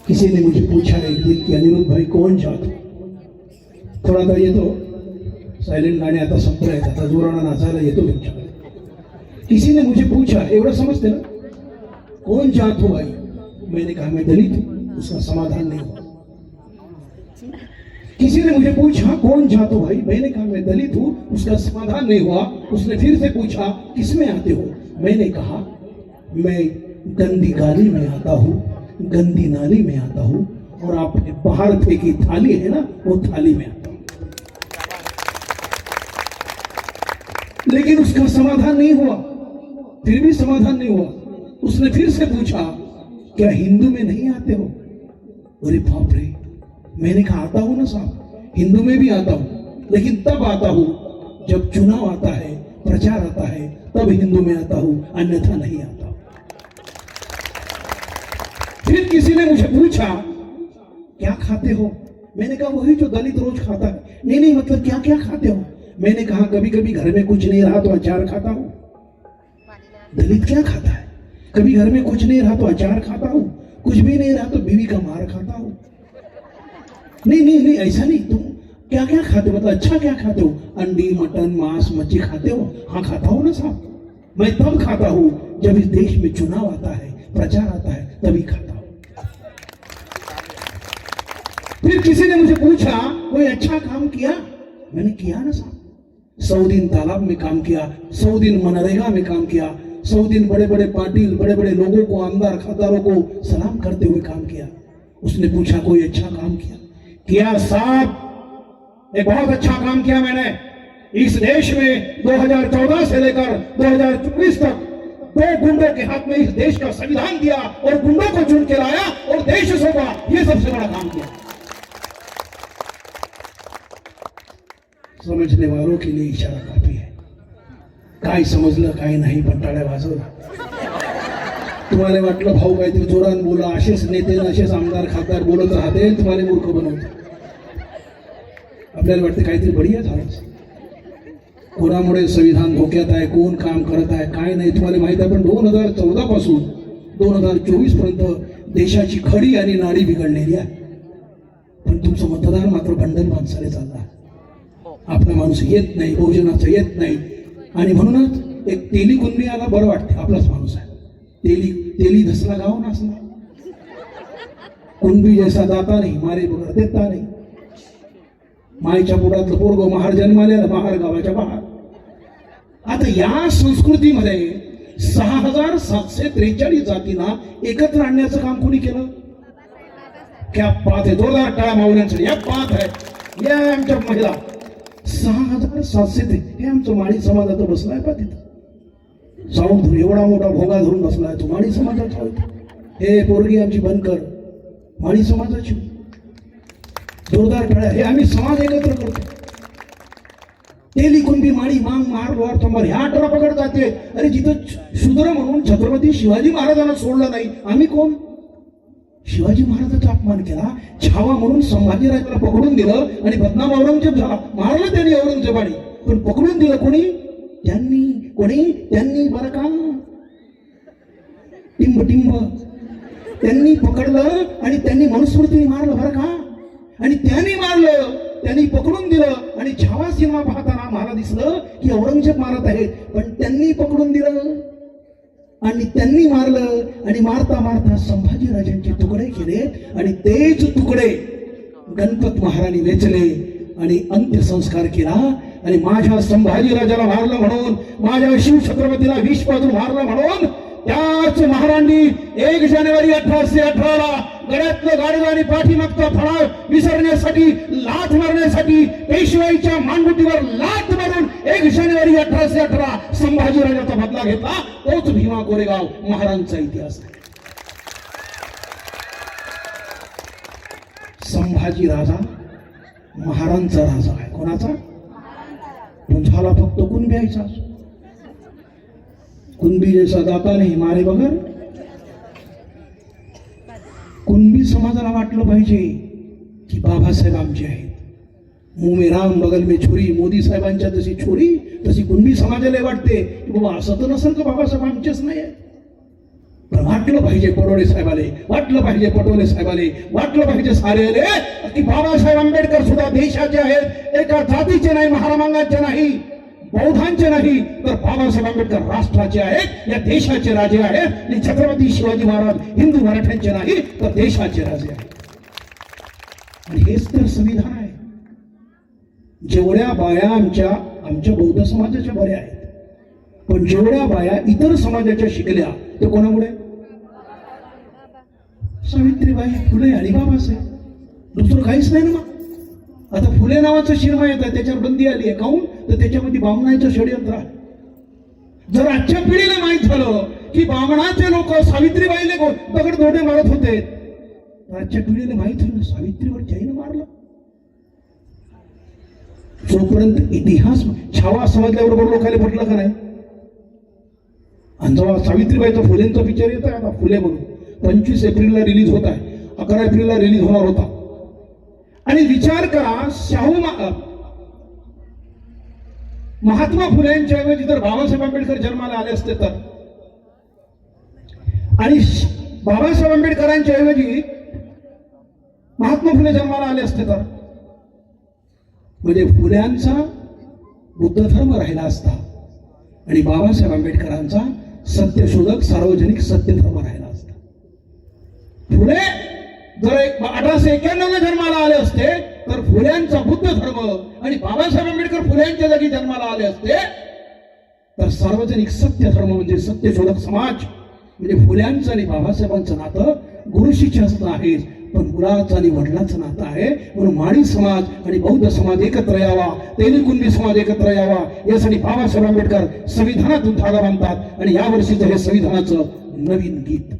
किसी ने मुझे पूछा एक दिन कि अनिरुद्ध भाई कौन जातो, थोड़ा तो येतो सायलेंट गाणे आता संपले, आता जोराना नाचायला येतो तुमच्याकडे। किसी ने मुझे पूछा, एवढं समजते ना, कौन जात हो भाई? मैंने कहा मैं दलित हूं। उसका समाधान नहीं हुआ। किसी ने मुझे पूछा कौन जात हो भाई? मैंने कहा मैं दलित हूं। उसका समाधान नहीं हुआ। उसने फिर से पूछा किस में आते हो? मैंने कहा मैं गंदी गाली में आता हूं, गंदी नाली में आता हूं, और आपने बाहर फेंकी थाली है ना, वो थाली में आता हूं। लेकिन उसका समाधान नहीं हुआ। फिर भी समाधान नहीं हुआ। उसने फिर से पूछा क्या हिंदू में नहीं आते हो? अरे बाप रे, मैंने कहा आता हूं ना साहब, हिंदू में भी आता हूं, लेकिन तब आता हूं जब चुनाव आता है, प्रचार आता है, तब हिंदू में आता हूं, अन्यथा नहीं आता हूं। फिर किसी ने मुझे पूछा क्या खाते हो? मैंने कहा वही जो दलित रोज खाता है। नहीं, मतलब क्या क्या खाते हो? मैंने कहा कभी कभी घर में कुछ नहीं रहा तो अचार खाता हूं। दलित क्या खाता है? कभी घर में कुछ नहीं रहा तो अचार खाता हूं, कुछ भी नहीं रहा तो बीवी का मार खाता हूं। नहीं, ऐसा नहीं। तुम क्या क्या खाते हो? मतलब अच्छा क्या खाते हो? अंडी, मटन, मांस, मच्छी खाते हो? हाँ खाता हूं ना साहब। मैं तब खाता हूं जब इस देश में चुनाव आता है, प्रचार आता है, तभी खाता हूं। फिर किसी ने मुझे पूछा कोई अच्छा काम किया? मैंने किया ना साहब। 100 दिन तालाब में काम किया, 100 दिन मनरेगा में काम किया, 100 दिन बड़े बड़े पाटिल, बड़े बड़े लोगों को, आमदार खासदारों को सलाम करते हुए काम किया। उसने पूछा कोई अच्छा काम किया साहब, एक बहुत अच्छा काम किया मैंने। इस देश में 2014 से लेकर 2024 तक 2 गुंडों के हाथ में इस देश का संविधान दिया और गुंडों को चुन के लाया और देश सौंपा। ये सबसे बड़ा काम किया। समझने वालों के लिए इशारा काफी है। काय समजलं काय नाही, पण टाळ्या वाजवला। तुम्हाला वाटलं भाऊ काहीतरी जोरान बोला, असेच नेते असेच आमदार खासदार बोलत राहते, तुम्हाला मूर्ख बनवते। आपल्याला वाटतं काहीतरी बढिया झालं। कोणामुळे संविधान धोक्यात आहे, कोण काम करत आहे, काय नाही तुम्हाला माहित आहे। पण 2014 पासून 2024 पर्यंत देशाची खडी आणि नाडी बिघडलेली आहे। पण तुमचं मतदान मात्र बंडल माणसाने चालला। आपला माणूस येत नाही, बहुजनाचं येत नाही, आणि म्हणूनच एक तेली कुणबी आला बरं वाटते, आपलाच माणूस आहे। तेली धसला गाव नासला। कुणबी जैसा दाता नाही, मारे बगर देता नाही। मायच्या पोटातलं पोरगो महार जन्माला, बाहेर गावाच्या बाहेर। आता या संस्कृतीमध्ये 6743 जातींना एकत्र आणण्याचं काम कोणी केलं? क्या बात है, जोरदार टाळ्या मावळ्यांसाठी। या बात है, या आमच्या महिला 6703 हे आमचं माळी समाजाचं बसलाय पा तिथं। साऊंड धरून एवढा मोठा भोंगा धरून बसलाय तो माळी समाजाचा होता। हे पोरगी आमची बनकर माळी समाजाची। जोरदार टाळ्या। हे आम्ही समाज एकत्र करतो। तेली कुणबी माळी मांग महार लोहार तंबार ह्या 18 पकड जाते। अरे जिथं शूद्र म्हणून छत्रपती शिवाजी महाराजांना सोडलं नाही, आम्ही कोण? शिवाजी महाराजांचा अपमान केला, छावा म्हणून संभाजीराजाला पकडून दिलं आणि बदनाम औरंगजेब झाला। मारलं त्यांनी औरंगजेबाने, पण पकडून दिलं कोणी? त्यांनी बरं का, टिंब त्यांनी पकडलं आणि त्यांनी मनुस्मृतीने मारलं बरं का। आणि त्यांनी मारलं, त्यांनी पकडून दिलं आणि छावा सिनेमा पाहताना मला दिसलं की औरंगजेब मारत आहेत, पण त्यांनी पकडून दिलं आणि त्यांनी मारलं आणि मारता मारता संभाजीराजांचे तुकडे केले आणि तेच तुकडे गणपत महाराणी वेचले आणि अंत्यसंस्कार केला। आणि माझ्या संभाजीराजाला मारलं म्हणून, माझ्या शिवछत्रपतीला विष पाजून मारलं म्हणून त्याच महाराणी 1 जानेवारी 1818 गळ्यातलं गाडगं आणि पाठीमागचा फळा विसरण्यासाठी, लाथ मारण्यासाठी, पेशवाईच्या मानगुटीवर लाथ मारून 1 जानेवारी 1818 संभाजीराजाचा बदला घेतला। तोच भीमा कोरेगाव महाराजांचा इतिहास आहे। संभाजी राजा महाराजांचा राजा आहे। कोणाचा? पण झाला फक्त कुणब्याचा। कुणबी जैसा दाता नाही, मारे बगर। कुणबी समाजाला वाटलं पाहिजे की बाबासाहेब आमचे आहेत, मुंह में राम बगल में छुरी। मोदी साहेबांच्या जशी छुरी तशी कुणबी समाजाला वाटते की बाबा असं तर नसेल का बाबासाहेब आमचेच नाही। पण वाटलं पाहिजे पडोळे साहेबाले, वाटलं पाहिजे पटोले साहेबाले, वाटलं पाहिजे सारेले की बाबासाहेब आंबेडकर सुद्धा देशाचे आहेत, एका जातीचे नाही, महारामांगाचे नाही, बौद्धांचे नाही, तर बाबासाहेब आंबेडकर राष्ट्राचे आहेत, या देशाचे राजे आहेत. आणि छत्रपती शिवाजी महाराज हिंदू मराठ्यांचे नाही, तर देशाचे राजे आहेत. आणि हेच तर संविधान आहे. जेवढ्या बाया आमच्या बौद्ध समाजाच्या बऱ्या आहेत, पण जेवढ्या बाया इतर समाजाच्या शिकल्या ते कोणामुळे? सावित्रीबाई फुले आणि बाबासाहेब, दुसरं काहीच नाही ना. मग आता फुले नावाचं शिरमा येत आहे, त्याच्यावर बंदी आली आहे. काहून? तर त्याच्यामध्ये बामणाचं षडयंत्र आहे. जर आजच्या पिढीला माहीत झालं की बामणाचे लोक सावित्रीबाईले दगड धोडे मारत होते, तर आजच्या पिढीला माहीत होईल सावित्रीवर जैन मारलं. जोपर्यंत इतिहास छावा समजल्याबरोबर लोकांना पटलं का नाही? आणि जेव्हा सावित्रीबाईचा फुलेंचा पिक्चर येत आहे आता फुले म्हणून 25 एप्रिलला रिलीज होत आहे, 11 एप्रिलला रिलीज होणार होता. आणि विचार करा, महात्मा फुलेंच्या ऐवजी जर बाबासाहेब आंबेडकर जन्माला आले असते तर, आणि बाबासाहेब आंबेडकरांच्या ऐवजी महात्मा फुले जन्माला आले असते तर, म्हणजे फुल्यांचा बुद्ध धर्म राहिला असता आणि बाबासाहेब आंबेडकरांचा सत्यशोधक सार्वजनिक सत्य धर्म राहिला असता. फुले जर 1891 जन्माला आले असते तर फुल्यांचा बुद्ध धर्म आणि बाबासाहेब आंबेडकर फुल्यांच्या जागी जन्माला आले असते तर सार्वजनिक सत्य धर्म म्हणजे सत्यशोधक समाज म्हणजे फुल्यांचं आणि बाबासाहेबांचं नातं गुरु शिष्याचं आहे, पण मुलाचं आणि वडिलांचं नातं आहे. म्हणून माळी समाज आणि बौद्ध समाज एकत्र यावा, तेलकुंबी समाज एकत्र यावा, यासाठी बाबासाहेब आंबेडकर संविधानातून धागा बांधतात. आणि यावर्षीचं हे संविधानाचं नवीन गीत